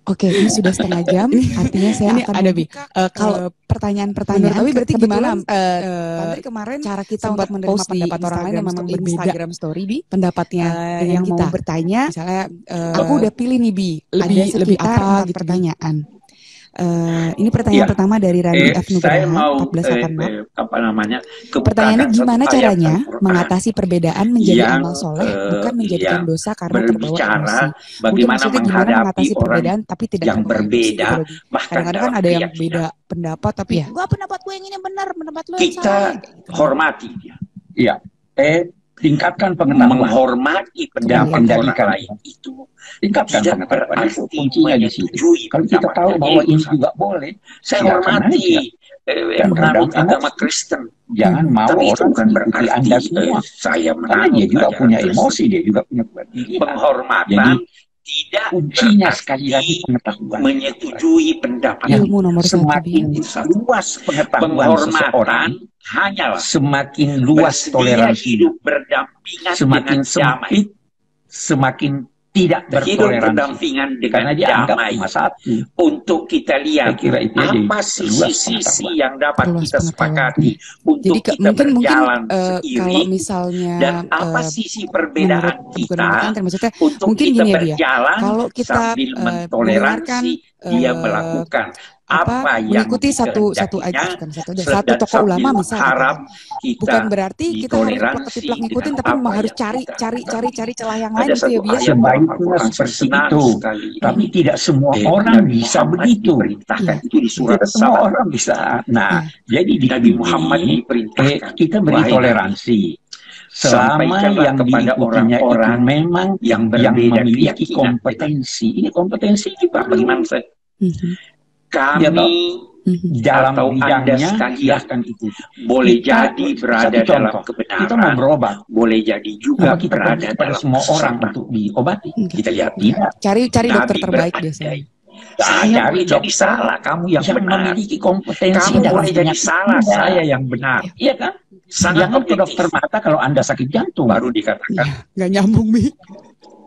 Oke, ini sudah setengah jam, artinya saya Ini akan ada, Bi. membuka kalau pertanyaan-pertanyaan. Tapi berarti gimana? Tadi kemarin Cara kita sempat untuk menerima post di pendapat orang lain yang memang berbeda. Instagram story, Bi, pendapatnya dengan yang kita. mau bertanya, Misalnya, aku udah pilih nih, Bi. lebih Ada sekitar apa 4 gitu, Bi? pertanyaan. Ini pertanyaan pertama dari Randi F. Saya Nugraha, mau 1486. Pertanyaannya gimana caranya mengatasi perbedaan menjadi yang, amal soleh, bukan menjadikan yang dosa karena terbawa emosi. berbicara Mungkin bagaimana maksudnya gimana menghadapi mengatasi orang perbedaan tapi tidak yang terbawa emosi berbeda, gitu loh, Bi. bahkan Kadang-kadang kan dalam ada yang keyakinan. beda pendapat tapi Iya. enggak, pendapat gue yang ini benar, pendapat lo yang Kita salah gitu. hormati dia, Iya. Tingkatkan pengetahuan. menghormati pendapat orang lain itu Tingkatkan tidak pengetahuan. Itu berarti kuncinya di situ. menyetujui Kalau kita tahu pendapatnya bahwa itu ini satu. juga boleh, Saya silakan hormati aja. Dan penganut kadang agama emosi. Kristen, Jangan mau tapi itu orang bukan mengikuti berarti Anda semua. saya Karena menganut dia juga ajaran punya Kristen. emosi, dia juga punya keberdirian. Penghormatan Jadi tidak kuncinya berarti sekali lagi pengetahuan. menyetujui pendapat Ilmu nomor satu, Semakin Bi. luas pengetahuan penghormatan seseorang, hanyalah semakin luas bersedia toleransi. hidup berdampingan Semakin dengan damai, sempit, semakin tidak hidup bertoleransi. berdampingan dengan Karena dia anggap damai. cuma satu. Untuk kita Saya lihat kira itu aja. apa Luas sisi-sisi pengetahuan. yang dapat Luas kita pengetahuan. sepakati untuk Jadi kita mungkin berjalan kalau seiring, misalnya dan apa sisi perbedaan bukan kita menurut maksudnya untuk mungkin kita gini ya, Bi, ya. berjalan Kalau kita sambil mendengarkan mentoleransi dia melakukan apa yang mengikuti satu dikehendakinya, bukan satu tokoh sambil ulama misal, mengharap kita bukan berarti kita harus ditoleransi plek-plek ngikutin, dengan tapi memang apa harus yang cari celah yang Ada lain gitu ya, satu Bi, ya. ayat Sebaiknya Al-Quran saya seperti senang itu. sekali. Tapi tidak semua orang Nabi bisa Muhammad begitu. diperintahkan Iya. itu di surat Tidak semua Salat. orang bisa. Nah, jadi di Nabi sini, Muhammad diperintahkan, kita beri wahai toleransi. Selama sampaikanlah yang kepada diikutinya itu orang-orang memang yang yang berbeda memiliki keyakinan. kompetensi. Ini kompetensi ini Pak. Bagaimana saya? Mhm. Ya, Kami Mhm. dalam atau Anda bidangnya sekalian silahkan itu. boleh Kita- jadi berada satu dalam contoh, kebenaran, kita mau berobat. boleh jadi juga Apa kita berada pergi kepada dalam semua orang kesesatan. untuk diobati? Kita lihat Tidak. Cari Nabi dokter terbaik berandai, biasanya. saya Cari boleh jadi dokter salah, kamu yang yang benar. memiliki kompetensi Kamu dalam boleh jadi penyakit salah, Anda. saya yang benar. Iya kan? Sangat Jangan ke objektif. dokter mata kalau Anda sakit jantung. Baru dikatakan Nggak nyambung, Bi.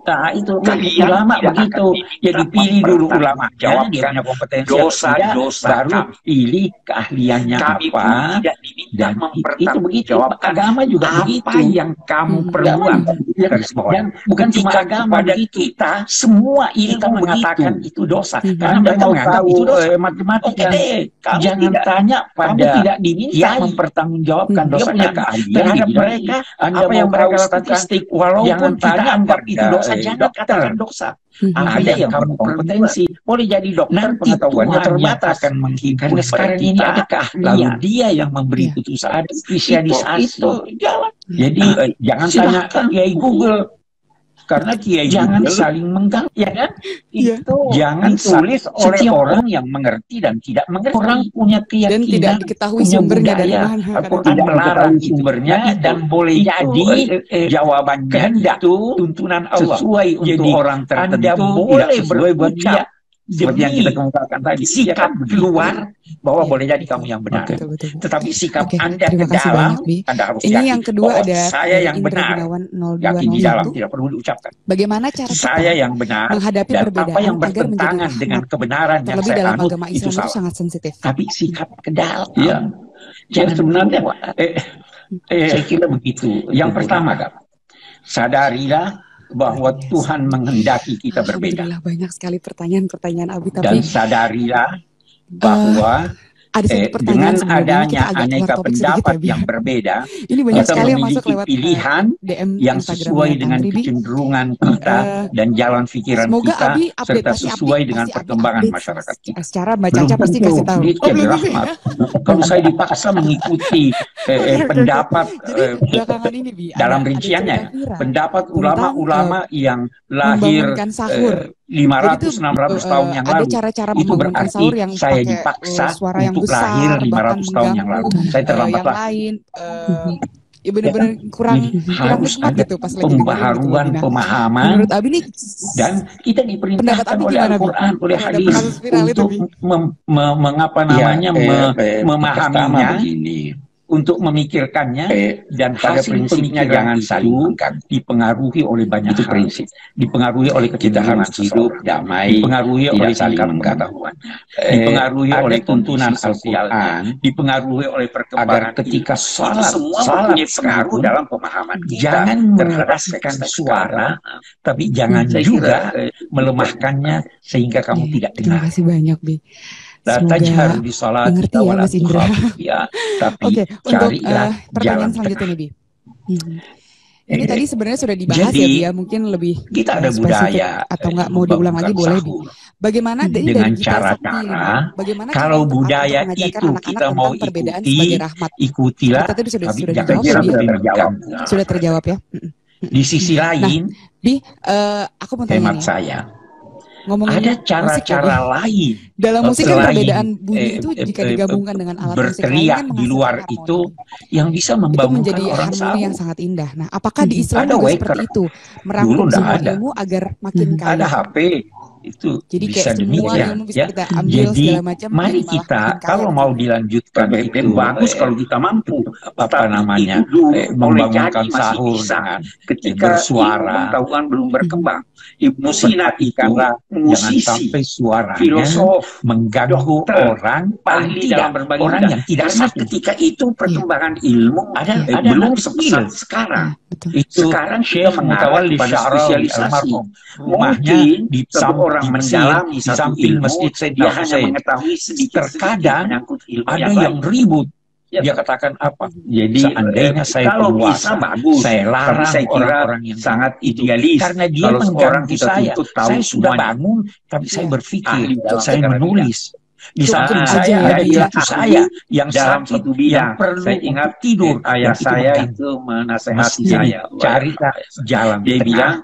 Nah, itu Kalian ulama tidak begitu. akan diminta Jadi pilih dulu ulama, mempertanggungjawabkan dia punya kompetensi atau tidak, dosa-dosa baru kami. pilih keahliannya Kami apa. pun tidak diminta Dan itu begitu. mempertanggungjawabkan Agama juga apa begitu. yang kamu Hmm. perbuat. Ya, Garis bawah. dan bukan cuma Ketika agama kepada begitu. kita Semua ilmu kita mengatakan begitu. itu dosa, Hmm. karena Anda mereka mau menganggap tahu itu dosa. matematika, Oke deh, kamu jangan tidak tanya pada kamu tidak dimintai yang mempertanggungjawabkan Dia dosa punya kami. keahlian Terhadap di bidang mereka, ini. Anda Apa mau yang mereka tahu lakukan, statistik, walaupun jangan kita tanya anggap itu pada, dosa, jangan dokter. katakan dosa. Mhm. Ada Ada yang yang kamu berkompetensi, boleh jadi dokter, Nanti pengetahuannya Tuhan yang terbatas. akan menghibur Karena sekarang ini kita, ada lalu keahlian. dia yang memberi Iya. putusan. Ada spesialisasi. Itu jalan. Jadi jangan tanya Silahkan. Kiai Google, karena Kiai jangan Google, saling mengganggu, ya kan? Iya. Itu jangan tulis oleh setiap orang yang mengerti dan tidak mengerti. Orang punya Dan keyakinan, tidak diketahui punya sumbernya dari budaya. mana. Al-Quran Tidak melarang diketahui sumbernya itu. dan boleh Itu, jadi jawabannya kehendak, itu tuntunan Allah. sesuai untuk Jadi, orang tertentu, Anda tidak boleh sesuai buat dia. berucap Seperti yang demi kita kemukakan tadi, ya sikap kan? keluar bahwa Iya, boleh jadi betul. kamu yang benar. Oke. Betul. Tetapi sikap Oke, Anda ke terima kasih dalam, banyak, Bi. Anda harus Ini yakin yang kedua bahwa ada saya dari yang Indra benar. Gunawan Yakin di dalam, 0201. tidak perlu diucapkan. Bagaimana cara kita Saya yang benar, menghadapi dan perbedaan apa yang agar menjadi bertentangan dengan rahmat? kebenaran yang Terlebih saya dalam anut, agama itu Islam itu salah. sangat sensitif. Tapi sikap ke dalam. Iya. Jangan sebenarnya, keluar. saya kira begitu. Yang pertama, Kak, sadarilah bahwa Yes. Tuhan menghendaki kita berbeda. Alhamdulillah banyak sekali pertanyaan-pertanyaan Abi, Dan tapi sadarilah bahwa ada satu dengan pertanyaan sebelumnya kita adanya agak keluar aneka topik sedikit pendapat ya, Bi. yang berbeda, Ini banyak kita sekali yang masuk memiliki lewat pilihan DM yang Instagramnya sesuai Kang dengan Ribi. kecenderungan kita dan jalan pikiran Semoga kita, Abi update, serta pasti sesuai Abi, dengan pasti Abi perkembangan update. masyarakat kita. Secara Mbak Caca pasti kasih tahu. Dia Oh, jadi belum rahmat. ya? Kalau saya dipaksa mengikuti Oke. pendapat Jadi belakangan ini, Bi, dalam ada rinciannya, cerita viral pendapat tentang, ulama-ulama yang lahir membangunkan sahur. 500-600 tahun yang ada lalu. cara-cara Itu membangunkan berarti sahur yang saya pakai dipaksa suara yang untuk besar, lahir 500 bahkan tahun yang lalu. mengganggu Saya terlambat yang lah. lain. Ya benar-benar kurang Jadi kurang harus nikmat ada gitu pas lagi dengerin gitu, pembaharuan Bina. pemahaman, Menurut Abi nih, dan kita pendapat diperintahkan Abi oleh gimana, Bi? Al-Quran, oleh Terhadap hadis kasus viral itu, untuk Bi? mengapa namanya memahaminya. begini. untuk memikirkannya dan pada hasil prinsipnya pemikiran jangan saling itu mengganggu. dipengaruhi oleh banyak Itu hal. prinsip. Dipengaruhi oleh Kita kecenderungan harus hidup seseorang, damai, dipengaruhi oleh tidak saling tingkat mengganggu. pengetahuan, dipengaruhi Ada oleh tuntunan kondisi sosialnya, Al-Quran dipengaruhi oleh agar perkembangan ketika ilmu. Itu salat semua salat mempunyai pengaruh sekalipun dalam pemahaman kita jangan terhadap mengeraskan teks-teks suara, agama, tapi jangan saya juga kira melemahkannya sehingga kamu Iya, tidak terima dengar. kasih banyak, Bi. La Semoga tajhar bi salati mengerti ya, wala Mas Indra. tukhafit biha. Tapi Oke, untuk carilah pertanyaan jalan selanjutnya tengah. nih, Bi. Ini tadi sebenarnya sudah dibahas Jadi, ya, Bi, ya. Mungkin lebih kita ada spesifik budaya atau nggak mau diulang lagi membangunkan boleh, Bi. sahur Bagaimana dari dengan kita cara-cara, Sakti, bagaimana cara kalau untuk budaya mengajarkan itu anak-anak kita mau tentang perbedaan ikuti, sebagai rahmat? ikutilah, Seperti tadi tapi sudah jangan dijawab ya, Bi. sampai mengganggu. Sudah terjawab ya. Di sisi lain, Bi, aku mau tanya hemat nih. saya, Ngomongin ada musik ya, Bi. cara-cara lain Dalam musik kan selain perbedaan bunyi itu jika digabungkan dengan alat musik lain berteriak kan di luar menghasilkan itu harmoni. yang bisa Itu membangunkan menjadi orang harmoni yang sahur. sangat indah. Nah, apakah di Islam Ada juga waker. seperti itu? Dulu Merangkum nggak semua ada. ilmu agar makin Ada kaya. HP itu Jadi bisa kayak semua demikian ilmu bisa ya. kita ambil Jadi segala macam. mari jadi malah kita makin kaya kalau nanti. mau dilanjutkan itu bagus kalau kita mampu. apa Tapi namanya itu dulu boleh membangunkan jadi masih sahur bisa. dengan Ketika bersuara. ilmu pengetahuan belum berkembang, Ibnu Sina itu Karena jangan musisi, sampai suaranya filosof, mengganggu dokter, orang ahli tidak, dalam berbagai orang bidang. yang tidak Karena satu. ketika itu perkembangan ilmu Ada belum anak sepesat kecil. sekarang. Betul. Itu Sekarang Syekh kita mengarah Mutawalli pada Sya'rawi spesialisasi. almarhum. Rumahnya Mungkin di seorang di Mesir, mendalami di satu samping ilmu, Masjid dia Sayyidina hanya Hussein. mengetahui sedikit-sedikit Terkadang menyangkut ilmu Ada yang yang lain. ribut. Ya, Dia katakan apa? Jadi Seandainya saya kalau bisa penguasa, bagus, saya tapi larang saya kira orang-orang yang sangat itu. idealis. Karena dia Kalau seorang mengganggu kita saya. tuntut tahu Saya sudah semuanya. bangun, tapi saya Iya. berpikir, Ahli dalam saya segala menulis. Di Cukup samping aja saya ya, ada dia. cucu saya yang dalam sakit, satu bidang. yang perlu Saya ingat untuk tidur. ayah yang itu saya mengganggu. itu menasehati Mesti saya. carilah jalan Dia tengah. bilang,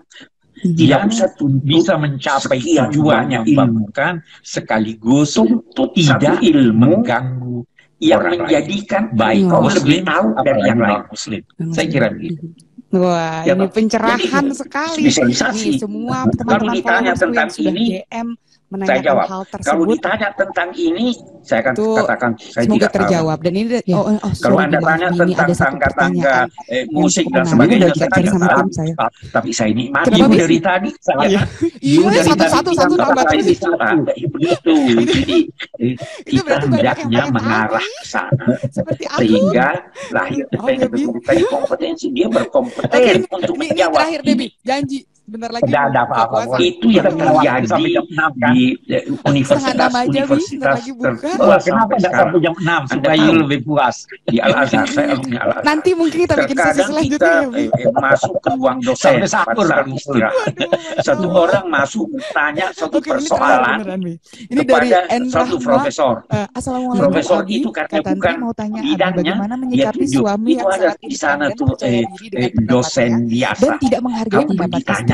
Tidak yang usah bisa mencapai sekian tujuannya banyak ilmu. membangunkan sekaligus tuntut tidak satu ilmu mengganggu yang orang lain. menjadikan Baik Oh. kau lebih tahu dari apalagi yang lain. non-muslim. Saya kira begitu. Wah, Ya, ini Pak. pencerahan Jadi, sekali. spesialisasi. Nih, semua Kalau teman-teman ditanya followersku tentang yang sudah ini, DM saya menanyakan jawab. hal Kalau tersebut, ditanya tentang ini, saya akan Itu katakan saya semoga tidak tahu. terjawab. Dan ini, Ya. oh, Kalau sorry, Anda maaf, tanya ini tentang ada satu tangga-tangga, pertanyaan musik cukup dan menarik. sebagainya, Udah saya dicari tidak sama tahu. tim saya. Tapi saya nikmati. Kenapa, Ibu Bi? dari tadi, saya Iya. Ibu Iya, dari tadi satu-satu bilang tambah bahwa terus. ini salah. Begitu. Jadi Itu kita berarti banyak yang hendaknya pengen tahu, mengarah Bi. ke sana. Seperti aku. Sehingga lahir Oh, ya, Bi. tadi kompetensi, dia Oke, berkompeten untuk ini menjawab terakhir deh, Bi. Janji. Bentar lagi Tidak ada buka apa-apa, puasa. boleh. itu yang Kita lewat sampai terjadi jam 6 kan? di Setengah universitas enam aja, Bi. Bentar universitas lagi buka. tertua Wah, kenapa sampai tidak sekarang. sampai jam 6 Anda supaya tahu. you lebih puas? Di Al Azhar, saya alumni Al Azhar. Nanti mungkin kita bikin sesi Terkadang selanjutnya kita ya, Bi. masuk ke ruang dosen Sampai pada sahur saat kan? istirahat. Waduh, Masya Satu Allah. orang masuk bertanya satu Oke, ini terakhir persoalan beneran, Bi. Ini dari kepada N. satu Rahma. profesor. Assalamualaikum Profesor Abi, itu karena Kak Tantri bukan mau tanya Abi bidangnya, bagaimana dia menyikapi tunjuk. suami Itu yang ada sangat di sana independen, tuh percaya diri dengan dosen pendapatnya biasa. dan tidak menghargai Kamu pendapat ditanya, istri.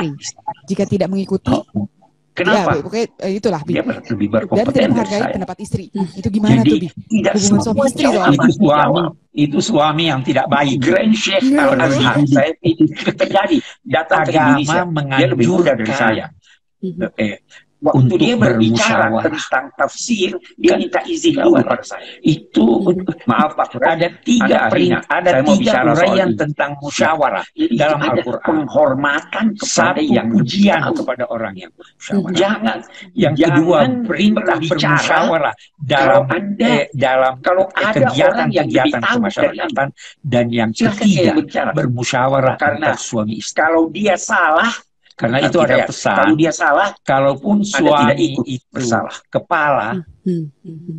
Jika tidak mengikuti, kenapa? ya, pokoknya itulah, Bi. Dia lebih Dan tidak berkompeten dari menghargai saya. pendapat istri. Itu gimana Jadi tuh, Bi? tidak Hubungan semua suami istri jawaban soalnya. Itu suami yang tidak baik. Grand Sheikh Iya, Al Azhar, saya itu terjadi datang ke Indonesia. Agama Dia lebih muda dari menganjurkan saya. Waktu untuk dia berbicara bermusyawarah. tentang tafsir, dia minta izin dulu pada saya. Itu maaf Pak, Ada tiga Anda ahlinya. ada Saya mau tiga bicara soal uraian ini. tentang musyawarah Jadi dalam ada Al-Quran. penghormatan kepada Satu yang pujian tahu. kepada orang yang musyawarah. Jangan Yang kedua, jangan perintah berbicara bermusyawarah kalau dalam kalau ada orang yang lebih kegiatan tahu kemasyarakatan. Dan yang Silahkan saya ketiga, bicara. bermusyawarah Karena antar suami istri. kalau dia salah, Karena itu tidak ada ya. pesan. Kalau dia salah, Kalaupun tidak suami ikut itu bersalah. kepala,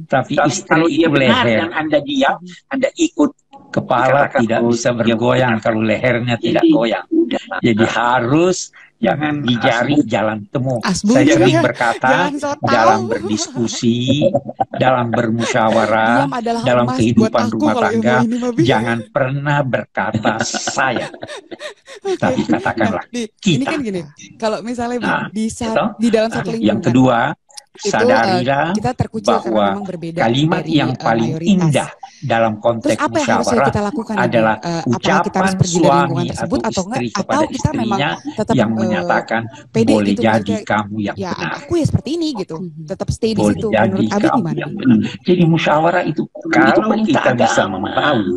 tapi tapi istri kalau dia itu benar leher. dan Anda diam, Anda ikut. Kepala Dikatakan, tidak oh, bisa dia bergoyang goyang. kalau lehernya tidak Jadi, goyang. udah. Jadi harus jangan dicari jalan temu. Asbun Saya ya, sering ya. berkata Jangan so tahu. dalam berdiskusi, dalam bermusyawarah, Diam adalah dalam emas buat kehidupan aku rumah kalau tangga, ilmu ini, Mah, Bi. jangan pernah berkata saya, tapi katakanlah Bi, ini kita. kan gini, kalau misalnya Bi, Nah, di dalam satu lingkungan, Yang kedua, itu sadarilah kita terkucil karena bahwa memang berbeda kalimat dari yang paling mayoritas. indah dalam Terus konteks apa yang harusnya musyawarah kita lakukan nih, Bi? adalah Apakah kita harus ucapan pergi dari lingkungan suami tersebut atau atau enggak? istri Atau kepada kita memang istrinya tetap yang menyatakan pede boleh gitu, jadi maksudnya, kamu yang ya benar. aku ya seperti ini gitu, tetap stay di Boleh situ. jadi Menurut Abi kamu gimana? yang Bi? benar. Jadi musyawarah itu Kalau penting kita bisa agama. membangun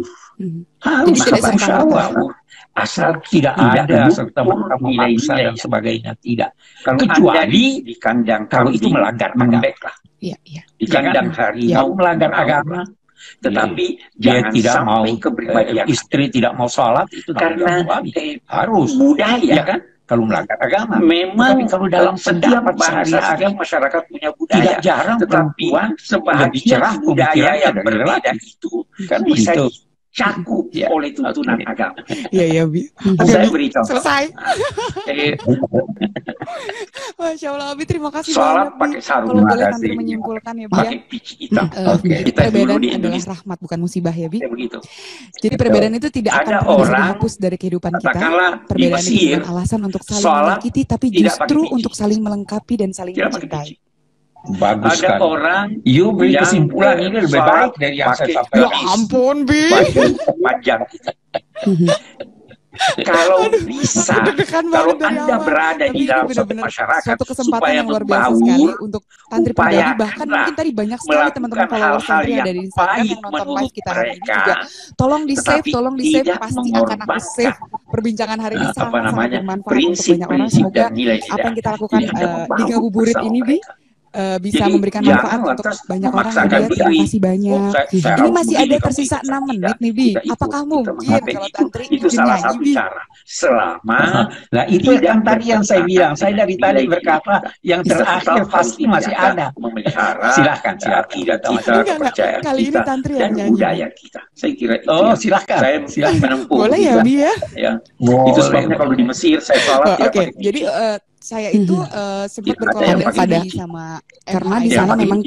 Harus Jadi tidak bermusyawarah. Asal tidak ada serta merta nilai-nilai dan sebagainya, tidak. Kecuali di kandang kalau itu melanggar agama. Iya, iya. Di kandang harimau melanggar agama, tetapi dia tidak mau kepribadian istri tidak mau sholat itu karena harus budaya ya kan. Kalau melanggar agama, memang kalau dalam setiap bahasa masyarakat punya budaya. Tidak jarang perempuan sebagian budaya yang berbeda itu kan bisa dicakup oleh tuntunan agama. Iya, iya, Bi. Saya beri contoh. Selesai. Masya Allah, Abi, terima kasih Sholat banyak, Bi. pakai sarung. Kalau boleh nanti menyimpulkan ya, Bi, ya. Pakai pici hitam. Jadi Kita dulu perbedaan di adalah Indonesia rahmat, bukan musibah ya, Bi. begitu. Jadi perbedaan itu tidak akan Ada pernah bisa orang, dihapus dari kehidupan kita. katakanlah di Perbedaan itu Mesir, bukan alasan untuk saling sholat menyakiti, tapi tidak justru pakai pici. untuk saling melengkapi dan saling Tidak pakai mencintai. pici. Bagus ada sekali. Orang you beri kesimpulan ini lebih baik dari yang saya sampaikan. Ya ampun, Bi. Panjang gitu. Kalau bisa, Deg-degan kalau banget dari Anda awal. berada Tapi di ini dalam satu benar-benar masyarakat suatu kesempatan supaya yang luar biasa membaur, sekali untuk Tantri Pribadi. Bahkan upayakanlah mungkin tadi banyak sekali teman-teman melakukan followers hal-hal Tantri yang yang ada di Instagram baik yang nonton menurut live kita hari ini mereka, juga. Tolong di save, tetapi tolong di save. tidak Pasti akan aku mengorbankan save perbincangan hari ini sangat-sangat bermanfaat untuk banyak orang. prinsip-prinsip Semoga dan nilai-nilai apa yang kita lakukan ini Anda di membaur Ngabuburit bersama ini, Bi, mereka. bisa Jadi, memberikan jangan manfaat untuk lantas banyak orang. memaksakan Terima diri. kasih banyak. Saya Ini harus masih begini, ada kamu tersisa tidak. 6 menit Tidak, nih, Bi. tidak, itu Apakah kita mungkin menghadapi kalau itu. Tantri Itu izin salah nyanyi, satu Bi? cara. Selama nah itu yang tadi yang saya bilang, saya dari tadi berkata yang terakhir pasti masih ada. Memelihara silakan tidak kita, Enggak. kepercayaan Kali ini kita Tantri dan yang nyanyi. budaya kita. Saya kira itu. Oh, silakan. Saya menempuh. Boleh ya, Bi, ya? Ya. Itu sebabnya kalau di Mesir saya sholat tidak Oke, pakai jadi saya itu sempat Tidak ada yang berkolaborasi pakai sama Karena di MI, sana sama memang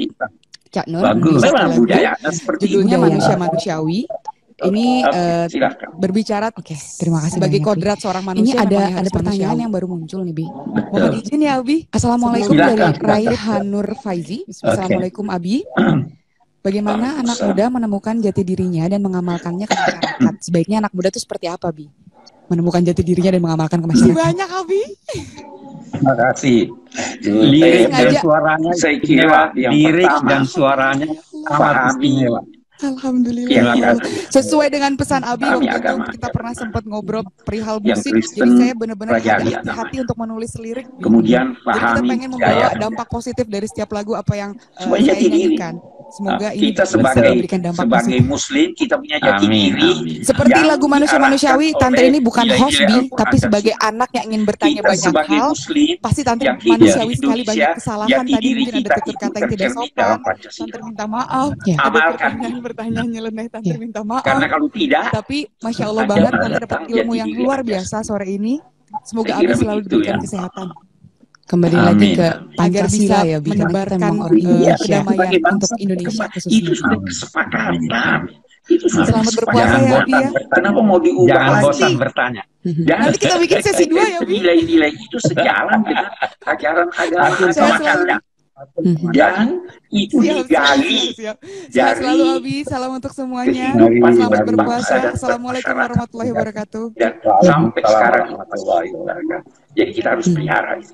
Cak Nur. bagus. Di satu Memang lagu, budaya seperti judulnya budaya. Manusia Manusiawi. Ini silakan. berbicara Terima kasih sebagai banyak, Bi. kodrat seorang Ini manusia. memang ada harus pertanyaan manusiawi. yang baru muncul nih, Bi. Mohon izin ya, Abi. Assalamualaikum Silakan, dari silakan. Raihan Nur Faizi. Assalamualaikum, Abi. Bagaimana anak muda menemukan jati dirinya dan mengamalkannya ke masyarakat? Sebaiknya anak muda itu seperti apa, Bi? Menemukan jati dirinya dan mengamalkan ke masyarakat. Banyak, Abi. Terima kasih. Lirik dan sengaja. suaranya saya kira lirik dan suaranya amat istimewa. Alhamdulillah. Yang Sesuai dengan pesan Abi Kami waktu itu agama. kita pernah sempat ngobrol perihal Yang musik. Kristen Jadi saya benar-benar ada pelajari hati-hati untuk menulis lirik. Kemudian Jadi kita pahami pengen membawa gaya. dampak positif dari setiap lagu apa yang Supaya saya jati diri. nyanyikan. Semoga ini Kita bisa sebagai memberikan dampak sebagai positif. muslim kita punya jati diri. Seperti yang lagu Manusia diarahkan Manusiawi, Tantri oleh ini bukan nilai-nilai host, Bi, Al-Quran tapi dan sebagai Sunnah. anak yang ingin bertanya Kita banyak sebagai hal. muslim Pasti Tantri yang hidup manusiawi di sekali, banyak Indonesia, kesalahan jati tadi, diri mungkin ada kita tutur kata itu yang tidak tercermin dalam sopan. Pancasila. Tantri minta maaf. Ya. Ada Amalkan. pertanyaan nyeleneh, Tantri minta maaf. Karena kalau tidak, Tapi Masya Allah Ada banget, Tantri menantang dapat jati ilmu yang diri luar Anda. biasa sore ini. Semoga Saya Abi kira selalu begitu diberikan ya. kesehatan. Kembali Amin. lagi ke Agar bisa Pancasila ya, Bi. Karena kita menyebarkan memang orang Iya, Indonesia. kedamaian sebagai bangsa untuk Indonesia itu khususnya. sudah kesepakatan. Itu sudah Selamat berpuasa kesepakatan. ya, Abi, ya. Kenapa mau diubah Jangan lagi? bosan bertanya. Dan Nanti kita bikin sesi 2 ya, Bi. nilai-nilai itu sejalan dengan ajaran agama Saya selalu- macamnya. Dan itu digali Siap. Sehat dari selalu Abi, salam untuk semuanya. kehidupan Selamat bangsa berpuasa. dan Assalamualaikum bermasyarakat. warahmatullahi wabarakatuh. Dan sampai sekarang jadi kita harus pelihara itu.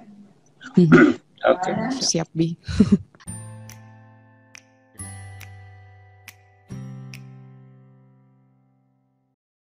Oke. Siap, Bi.